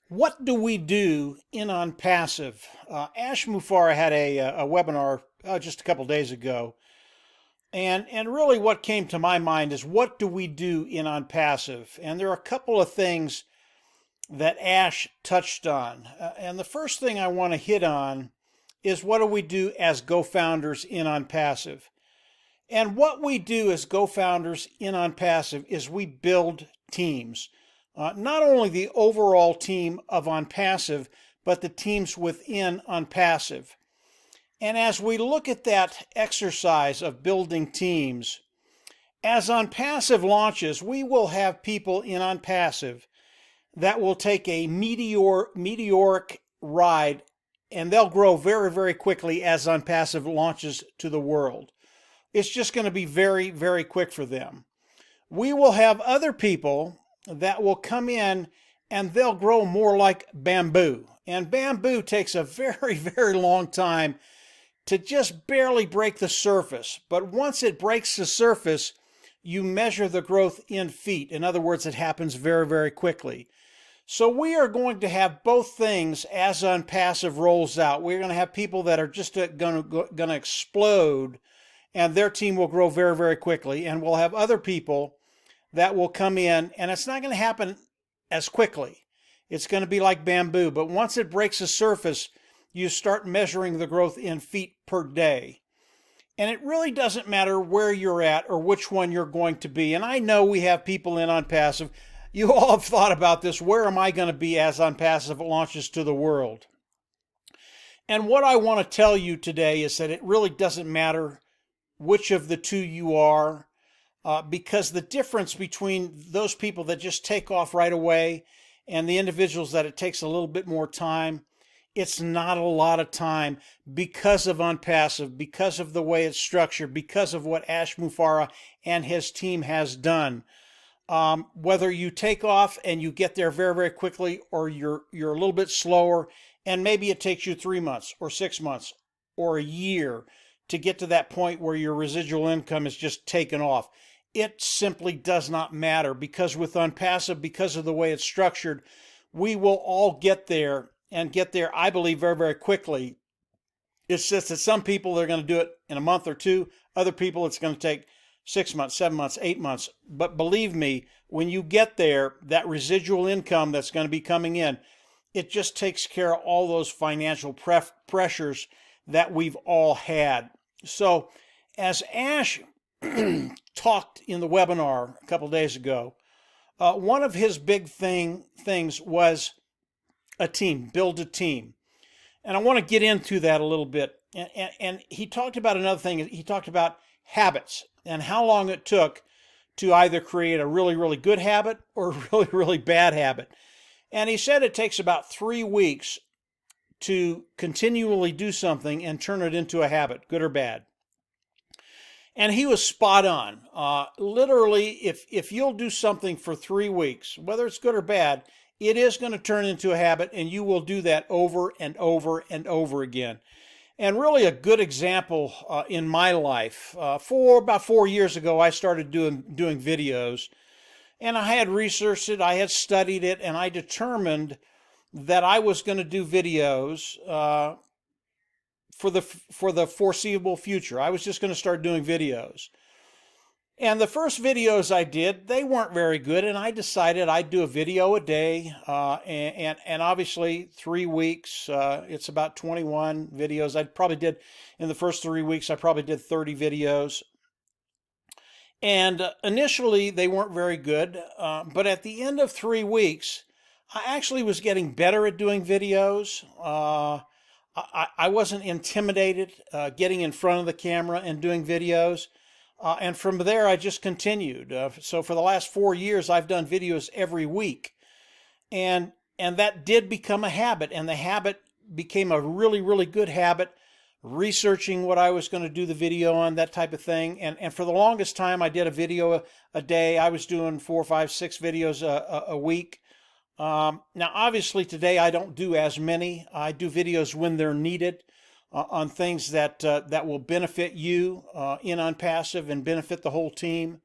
What do we do in OnPassive? Ash Mufareh had a webinar just a couple days ago, and really what came to my mind is what do we do in OnPassive? And there are a couple of things that Ash touched on. And the first thing I want to hit on is what do we do as Go-Founders in OnPassive? And what we do as Go-Founders in OnPassive is we build teams. Not only the overall team of OnPassive, but the teams within OnPassive. And as we look at that exercise of building teams, as OnPassive launches, we will have people in OnPassive that will take a meteoric ride, and they'll grow very, very quickly as OnPassive launches to the world. It's just going to be very, very quick for them. We will have other people that will come in and they'll grow more like bamboo. And bamboo takes a very, very long time to just barely break the surface. But once it breaks the surface, you measure the growth in feet. In other words, it happens very, very quickly. So we are going to have both things as OnPassive rolls out. We're going to have people that are just going to explode, and their team will grow very, very quickly. And we'll have other people that will come in, and it's not going to happen as quickly. It's going to be like bamboo, but once it breaks the surface, you start measuring the growth in feet per day. And it really doesn't matter where you're at or which one you're going to be. And I know we have people in OnPassive. You all have thought about this. Where am I going to be as OnPassive launches to the world? And what I want to tell you today is that it really doesn't matter which of the two you are. Because the difference between those people that just take off right away and the individuals that it takes a little bit more time, it's not a lot of time because of OnPassive, because of the way it's structured, because of what Ash Mufareh and his team has done. Whether you take off and you get there very, very quickly, or you're a little bit slower, and maybe it takes you 3 months or 6 months or a year to get to that point where your residual income is just taken off. It simply does not matter, because with OnPassive, because of the way it's structured, we will all get there, and get there, I believe, very, very quickly. It's just that some people are going to do it in a month or two. Other people, it's going to take 6 months, 7 months, 8 months. But believe me, when you get there, that residual income that's going to be coming in, it just takes care of all those financial pressures that we've all had. So as Ash talked in the webinar a couple days ago, one of his big things was a team, build a team. And I want to get into that a little bit. And he talked about another thing. He talked about habits and how long it took to either create a really, really good habit or a really, really bad habit. And he said it takes about 3 weeks to continually do something and turn it into a habit, good or bad. And he was spot on. Literally, if you'll do something for 3 weeks, whether it's good or bad, it is going to turn into a habit, and you will do that over and over and over again. And really a good example in my life, about 4 years ago, I started doing videos, and I had researched it, I had studied it, and I determined that I was going to do videos for the foreseeable future. I was just going to start doing videos. And the first videos I did, they weren't very good, and I decided I'd do a video a day, and obviously 3 weeks, it's about 21 videos. I probably did, in the first 3 weeks, I probably did 30 videos. And initially, they weren't very good, but at the end of 3 weeks, I actually was getting better at doing videos. I wasn't intimidated getting in front of the camera and doing videos. And from there, I just continued. So for the last 4 years, I've done videos every week. And that did become a habit. And the habit became a really, really good habit, researching what I was going to do the video on, that type of thing. And for the longest time, I did a video a day. I was doing 4, 5, 6 videos a week. Now, obviously, today I don't do as many. I do videos when they're needed on things that will benefit you in OnPassive and benefit the whole team.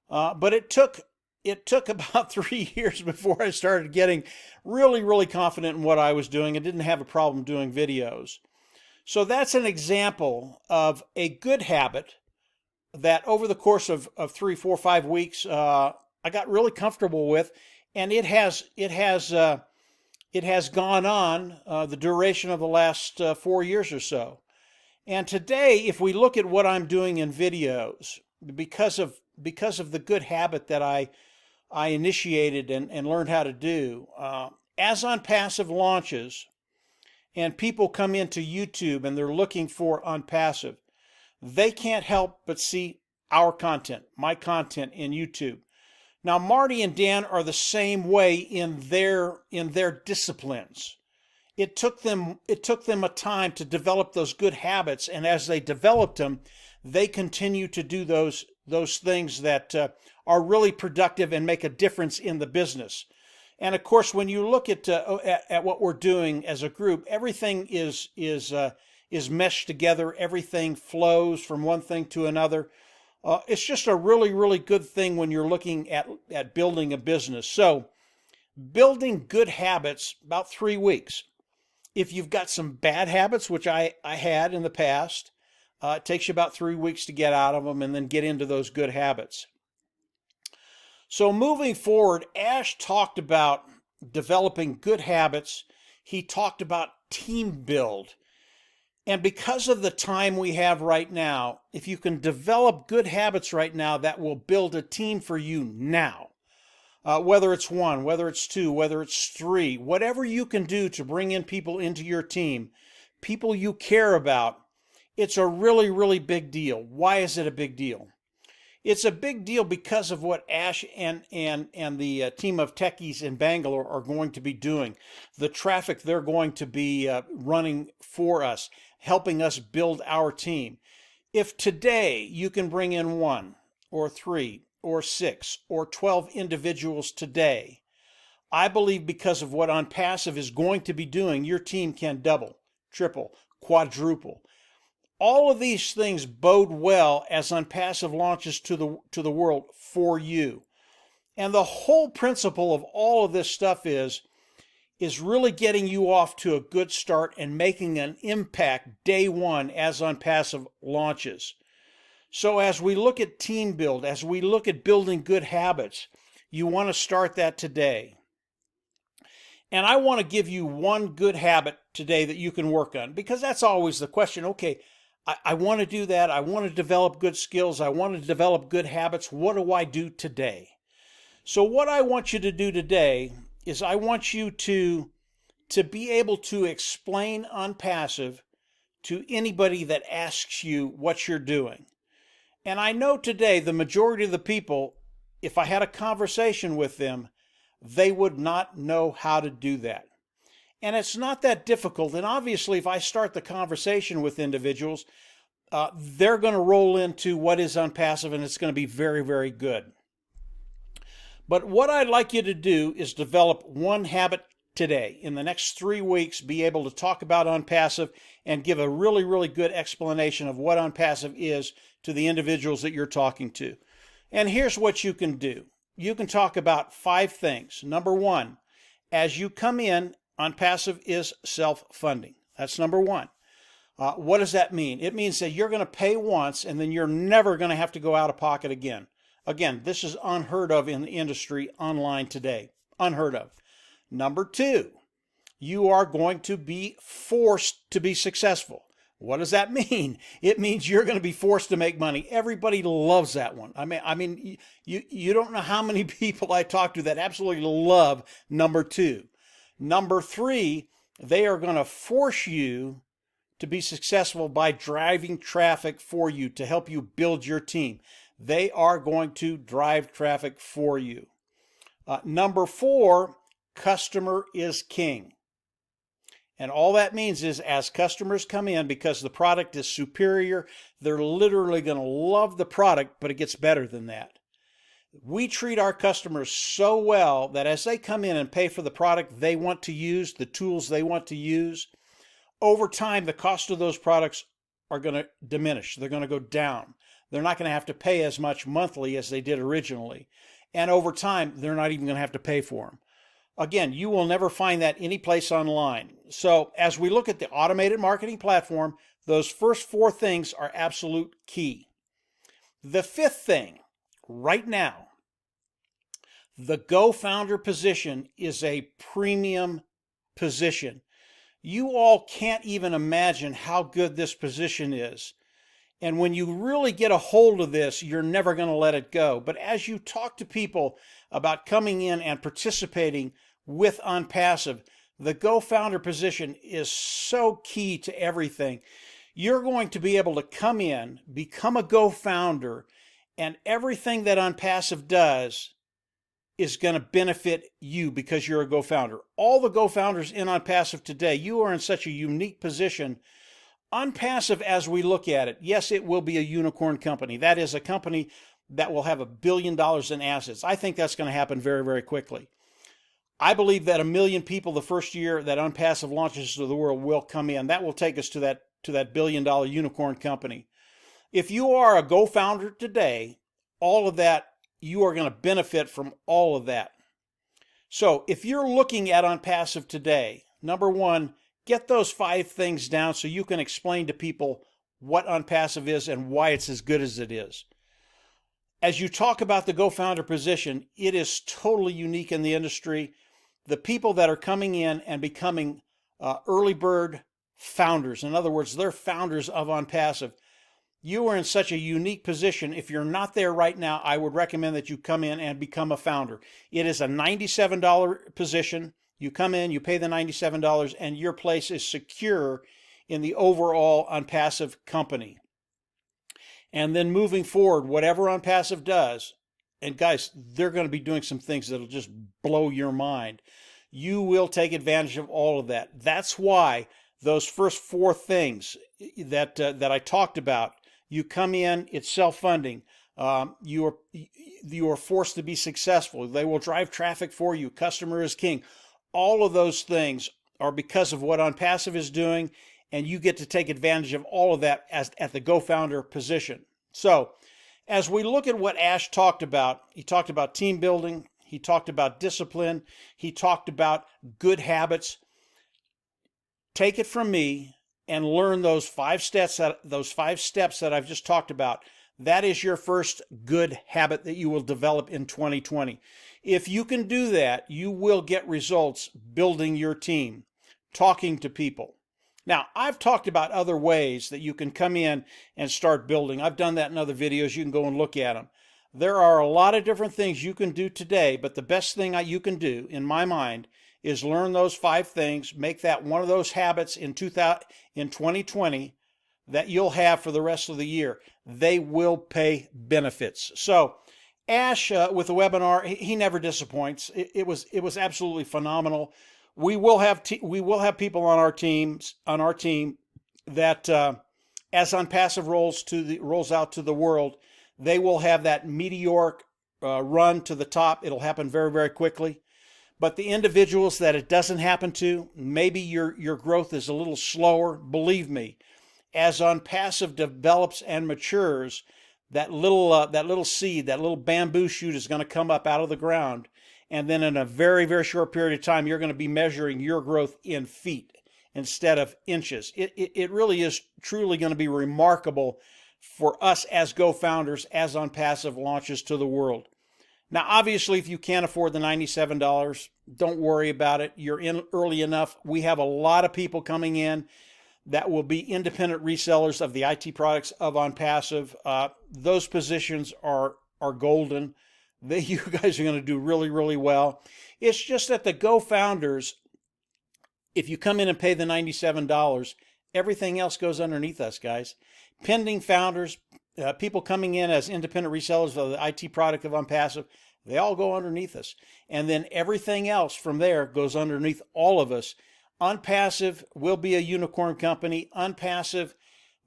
But it took it took about 3 years before I started getting really, really confident in what I was doing and didn't have a problem doing videos. So that's an example of a good habit that over the course of 3, 4, 5 weeks, I got really comfortable with, and it has gone on the duration of the last 4 years or so. And today, if we look at what I'm doing in videos, because of the good habit that I initiated and learned how to do, as OnPassive launches and people come into YouTube and they're looking for OnPassive, they can't help but see our content, my content in YouTube. Now, Marty and Dan are the same way in their disciplines. It took them a time to develop those good habits, and as they developed them, they continue to do those things that are really productive and make a difference in the business. And of course, when you look at what we're doing as a group, everything is meshed together. Everything flows from one thing to another. It's just a really, really good thing when you're looking at building a business. So, building good habits, about 3 weeks. If you've got some bad habits, which I had in the past, it takes you about 3 weeks to get out of them and then get into those good habits. So moving forward, Ash talked about developing good habits. He talked about team build. And because of the time we have right now, if you can develop good habits right now, that will build a team for you now. Whether it's 1, whether it's 2, whether it's 3, whatever you can do to bring in people into your team, people you care about, it's a really, really big deal. Why is it a big deal? It's a big deal because of what Ash and the team of techies in Bangalore are going to be doing, the traffic they're going to be running for us, helping us build our team. If today you can bring in 1 or 3 or 6 or 12 individuals today, I believe because of what OnPassive is going to be doing, your team can double, triple, quadruple. All of these things bode well as OnPassive launches to the world for you. And the whole principle of all of this stuff is really getting you off to a good start and making an impact day one as OnPassive launches. So as we look at team build, as we look at building good habits, you want to start that today. And I want to give you one good habit today that you can work on, because that's always the question. Okay, I want to do that. I want to develop good skills. I want to develop good habits. What do I do today? So what I want you to do today is I want you to be able to explain OnPassive to anybody that asks you what you're doing. And I know today the majority of the people, if I had a conversation with them, they would not know how to do that. And it's not that difficult. And obviously, if I start the conversation with individuals, they're going to roll into what is OnPassive, and it's going to be very, very good. But what I'd like you to do is develop one habit today. In the next 3 weeks, be able to talk about OnPassive and give a really, really good explanation of what OnPassive is to the individuals that you're talking to. And here's what you can do. You can talk about 5 things. Number 1, as you come in, OnPassive is self-funding. That's number 1. What does that mean? It means that you're going to pay once and then you're never going to have to go out of pocket again. Again, this is unheard of in the industry online today. Unheard of. Number 2, you are going to be forced to be successful. What does that mean? It means you're going to be forced to make money. Everybody loves that one. I mean, you don't know how many people I talk to that absolutely love number 2. Number 3, they are going to force you to be successful by driving traffic for you to help you build your team. They are going to drive traffic for you. Number 4, customer is king. And all that means is as customers come in, because the product is superior, they're literally going to love the product, but it gets better than that. We treat our customers so well that as they come in and pay for the product they want to use, the tools they want to use, over time the cost of those products are going to diminish. They're going to go down. They're not going to have to pay as much monthly as they did originally. and over time, they're not even going to have to pay for them. Again, you will never find that anyplace online. So as we look at the automated marketing platform, those first 4 things are absolute key. The 5th thing, right now, the Go Founder position is a premium position. You all can't even imagine how good this position is. And when you really get a hold of this, you're never going to let it go. But as you talk to people about coming in and participating with OnPassive, the Go Founder position is so key to everything. You're going to be able to come in, become a Go Founder, and everything that OnPassive does is going to benefit you because you're a Go Founder. All the Go Founders in OnPassive today, you are in such a unique position. OnPassive, as we look at it, yes, it will be a unicorn company. That is a company that will have $1 billion in assets. I think that's going to happen very, very quickly. I believe that 1 million people the first year that OnPassive launches to the world will come in. That will take us to that $1 billion unicorn company. If you are a Go Founder today, all of that, you are going to benefit from all of that. So if you're looking at OnPassive today, number 1, get those 5 things down so you can explain to people what OnPassive is and why it's as good as it is. As you talk about the Go Founder position, it is totally unique in the industry. The people that are coming in and becoming early bird founders, in other words, they're founders of OnPassive, you are in such a unique position. If you're not there right now, I would recommend that you come in and become a founder. It is a $97 position. You come in, you pay the $97, and your place is secure in the overall OnPassive company. And then moving forward, whatever OnPassive does, and guys, they're going to be doing some things that'll just blow your mind. You will take advantage of all of that. That's why those first 4 things that I talked about, you come in, it's self-funding. You are forced to be successful. They will drive traffic for you. Customer is king. All of those things are because of what OnPassive is doing, and you get to take advantage of all of that at the Go Founder position. So as we look at what Ash talked about, he talked about team building, he talked about discipline, he talked about good habits. Take it from me and learn those 5 steps that I've just talked about. That is your first good habit that you will develop in 2020. If you can do that, you will get results building your team, talking to people. Now, I've talked about other ways that you can come in and start building. I've done that in other videos. You can go and look at them. There are a lot of different things you can do today, but the best thing you can do, in my mind, is learn those 5 things, make that one of those habits in 2020 that you'll have for the rest of the year. They will pay benefits. So Ash, with the webinar, he never disappoints. It was absolutely phenomenal. We will have people on our team that as OnPassive rolls out to the world, they will have that meteoric run to the top. It'll happen very, very quickly. But the individuals that it doesn't happen to, maybe your growth is a little slower. Believe me, as OnPassive develops and matures, that little seed, that little bamboo shoot is going to come up out of the ground. And then in a very, very short period of time, you're going to be measuring your growth in feet instead of inches. It really is truly going to be remarkable for us as Go Founders as OnPassive launches to the world. Now, obviously, if you can't afford the $97, don't worry about it. You're in early enough. We have a lot of people coming in that will be independent resellers of the IT products of OnPassive. Those positions are golden. You guys are going to do really, really well. It's just that the Go Founders, if you come in and pay the $97, everything else goes underneath us, guys. Pending founders, people coming in as independent resellers of the IT product of OnPassive, they all go underneath us. And then everything else from there goes underneath all of us. OnPassive will be a unicorn company. OnPassive,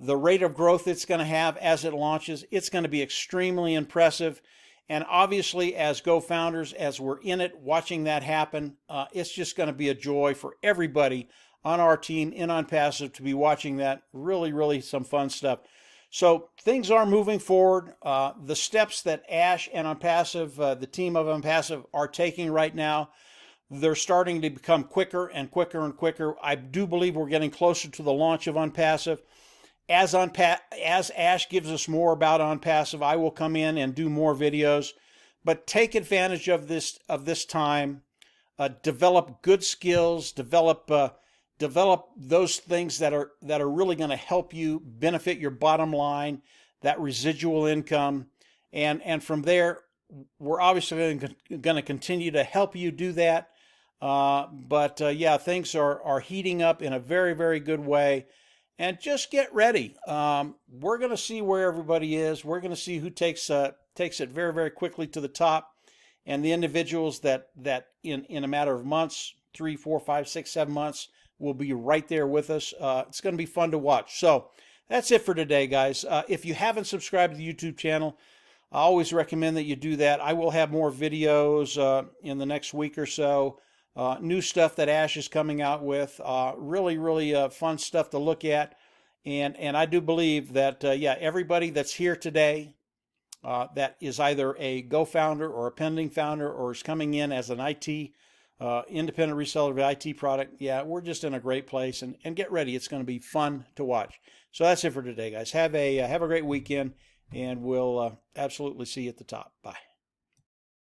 the rate of growth it's going to have as it launches, it's going to be extremely impressive. And obviously, as Go Founders, as we're in it, watching that happen, it's just going to be a joy for everybody on our team in OnPassive to be watching that. Really, really some fun stuff. So things are moving forward. The steps that Ash and OnPassive, the team of OnPassive, are taking right now, they're starting to become quicker and quicker and quicker. I do believe we're getting closer to the launch of OnPassive. As Ash gives us more about OnPassive, I will come in and do more videos. But take advantage of this time. Develop good skills. Develop those things that are really going to help you benefit your bottom line, that residual income, and from there, we're obviously going to continue to help you do that. But yeah, things are heating up in a very, very good way. And just get ready. We're going to see where everybody is. We're going to see who takes it very, very quickly to the top, and the individuals that in a matter of months, 3, 4, 5, 6, 7 months, will be right there with us. It's going to be fun to watch. So that's it for today, guys. If you haven't subscribed to the YouTube channel, I always recommend that you do that. I will have more videos in the next week or so. New stuff that Ash is coming out with, really, really fun stuff to look at. And I do believe that, yeah, everybody that's here today that is either a Go founder or a pending founder or is coming in as an IT, independent reseller of an IT product, yeah, we're just in a great place. And get ready. It's going to be fun to watch. So that's it for today, guys. Have a great weekend, and we'll absolutely see you at the top. Bye.